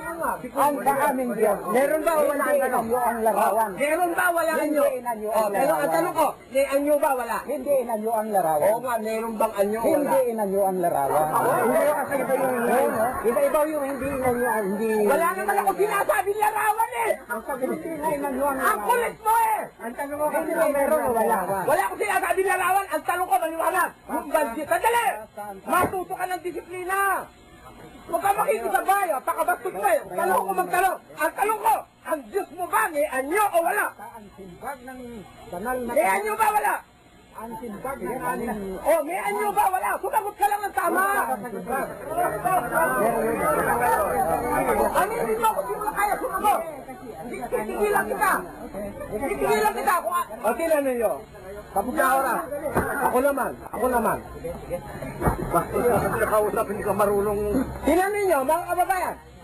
Ang aming Diyos. Meron ba o wala ang tanong? Hindi ang larawan. Meron ba wala anyo? Hindi Oh, pero ang tanong ko, may anyo ba wala? Hindi inanyo ang larawan. Oo nga, meron bang anyo o wala? Hindi inanyo ang larawan. Hindi kasi iba yung iba yung hindi inanyo, hindi. Wala naman ako sinasabi larawan eh! Ang sabi hindi na inanyo ang Ang larawan. kulit mo eh! Ang tanong ko kasi meron o wala. Wala akong sinasabi larawan, ang tanong ko maliwanag. Yung budget, sandali! Matuto ka ng disiplina! Huwag ka makikisabay, pakabastos ka eh. Tanong ko magtanong. Ang tanong ko, ang Diyos mo ba may anyo o wala? Ang simbag ng banal na... May anyo ba wala? Ang simbag ng aming... Oh, may anyo ba wala? Sumagot ka lang ng tama. Ano hindi mo ako di mo kaya sumagot? Titigilan kita. Titigilan kita. O, tinan ninyo. Tapos na oras. Ako naman. Basta nakausap, hindi ka marunong. Tinan ninyo, mga kababayan.